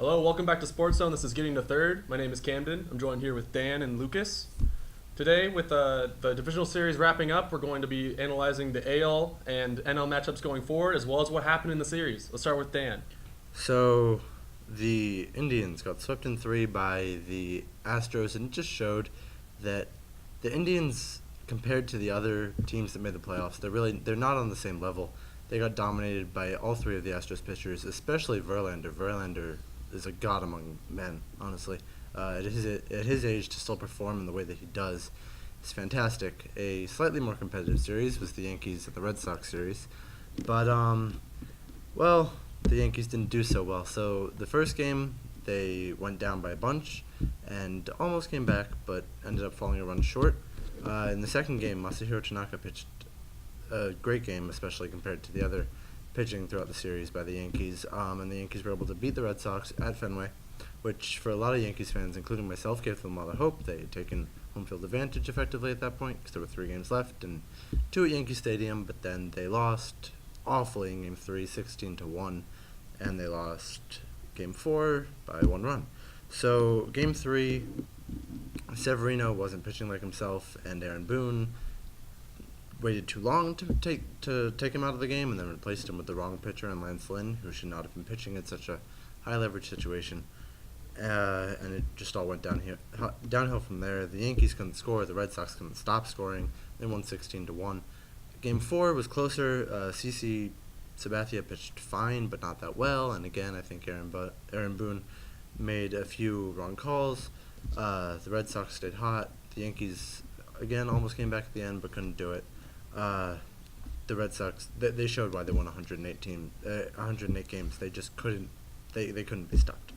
Hello, welcome back to SportsZone. This is Getting to Third. My name is Camden. I'm joined here with Dan and Lucas. Today, with the divisional series wrapping up, we're going to be analyzing the AL and NL matchups going forward, as well as what happened in the series. Let's start with Dan. So, the Indians got swept in 3 by the Astros, and it just showed that the Indians, compared to the other teams that made the playoffs, they're not on the same level. They got dominated by all 3 of the Astros pitchers, especially Verlander. Verlander is a god among men, honestly. At his age, to still perform in the way that he does is fantastic. A slightly more competitive series was the Yankees and the Red Sox series, but the Yankees didn't do so well. So the first game, they went down by a bunch and almost came back, but ended up falling a run short. In the second game, Masahiro Tanaka pitched a great game, especially compared to the other pitching throughout the series by the Yankees, and the Yankees were able to beat the Red Sox at Fenway, which for a lot of Yankees fans, including myself, gave them a lot of hope. They had taken home field advantage effectively at that point because there were 3 games left and 2 at Yankee Stadium, but then they lost awfully in Game 3, 16-1, and they lost Game 4 by 1 run. So Game 3, Severino wasn't pitching like himself, and Aaron Boone waited too long to take him out of the game, and then replaced him with the wrong pitcher and Lance Lynn, who should not have been pitching in such a high leverage situation. And it just all went downhill from there. The Yankees couldn't score, the Red Sox couldn't stop scoring. They won 16-1. Game 4 was closer. CC Sabathia pitched fine, but not that well. And again, I think Aaron Boone made a few wrong calls. The Red Sox stayed hot. The Yankees again almost came back at the end, but couldn't do it. The Red Sox, they showed why they won 108 games. They just couldn't. They couldn't be stopped.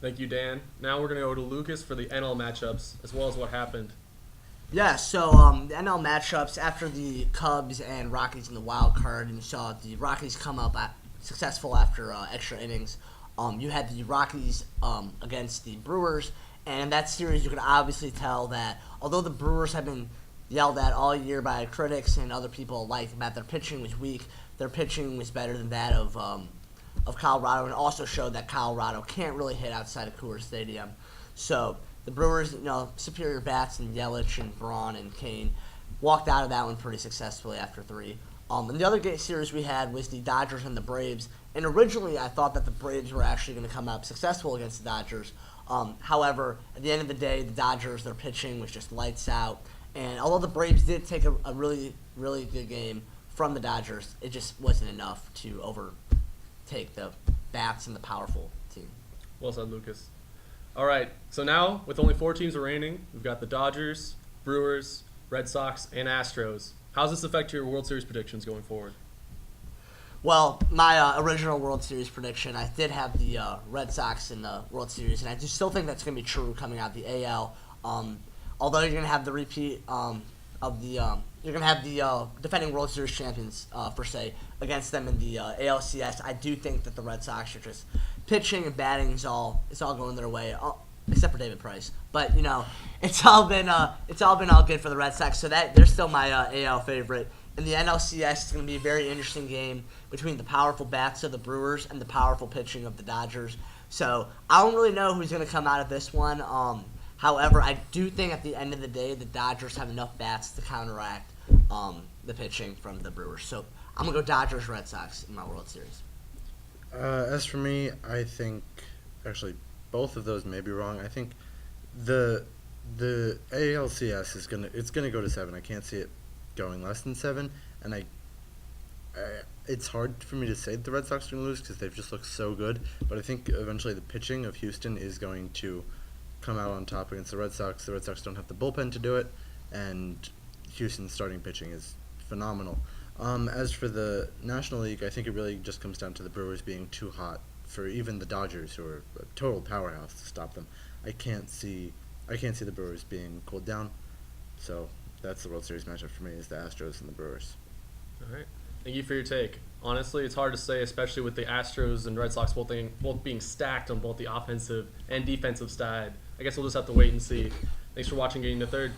Thank you, Dan. Now we're going to go to Lucas for the NL matchups, as well as what happened. Yeah, so the NL matchups after the Cubs and Rockies in the wild card, and you saw the Rockies come up successful after extra innings. You had the Rockies against the Brewers, and in that series you can obviously tell that although the Brewers have been yelled at all year by critics and other people alike about their pitching was weak, their pitching was better than that of Colorado, and also showed that Colorado can't really hit outside of Coors Stadium. So the Brewers, superior bats and Yelich and Braun and Kane walked out of that one pretty successfully after 3. And the other series we had was the Dodgers and the Braves. And originally I thought that the Braves were actually going to come out successful against the Dodgers. However, at the end of the day, the Dodgers, their pitching was just lights out. And although the Braves did take a really, really good game from the Dodgers, it just wasn't enough to overtake the bats and the powerful team. Well said, Lucas. All right, so now with only 4 teams remaining, we've got the Dodgers, Brewers, Red Sox, and Astros. How does this affect your World Series predictions going forward? Well, my original World Series prediction, I did have the Red Sox in the World Series, and I just still think that's going to be true coming out of the AL. Although you're going to have the repeat you're going to have the defending World Series champions, per se, against them in the ALCS. I do think that the Red Sox are just pitching and batting is all going their way, except for David Price. But it's all been all good for the Red Sox. So that they're still my AL favorite. In the NLCS, it's going to be a very interesting game between the powerful bats of the Brewers and the powerful pitching of the Dodgers. So I don't really know who's going to come out of this one. However, I do think at the end of the day, the Dodgers have enough bats to counteract the pitching from the Brewers. So I'm going to go Dodgers, Red Sox in my World Series. As for me, I think actually both of those may be wrong. I think the ALCS is gonna go to 7. I can't see it going less than 7, and it's hard for me to say that the Red Sox are going to lose because they've just looked so good. But I think eventually the pitching of Houston is going to come out on top against the Red Sox. The Red Sox don't have the bullpen to do it, and Houston's starting pitching is phenomenal. As for the National League, I think it really just comes down to the Brewers being too hot for even the Dodgers, who are a total powerhouse, to stop them. I can't see the Brewers being cooled down. So that's the World Series matchup for me, is the Astros and the Brewers. All right. Thank you for your take. Honestly, it's hard to say, especially with the Astros and Red Sox both being stacked on both the offensive and defensive side. I guess we'll just have to wait and see. Thanks for watching Getting to Third.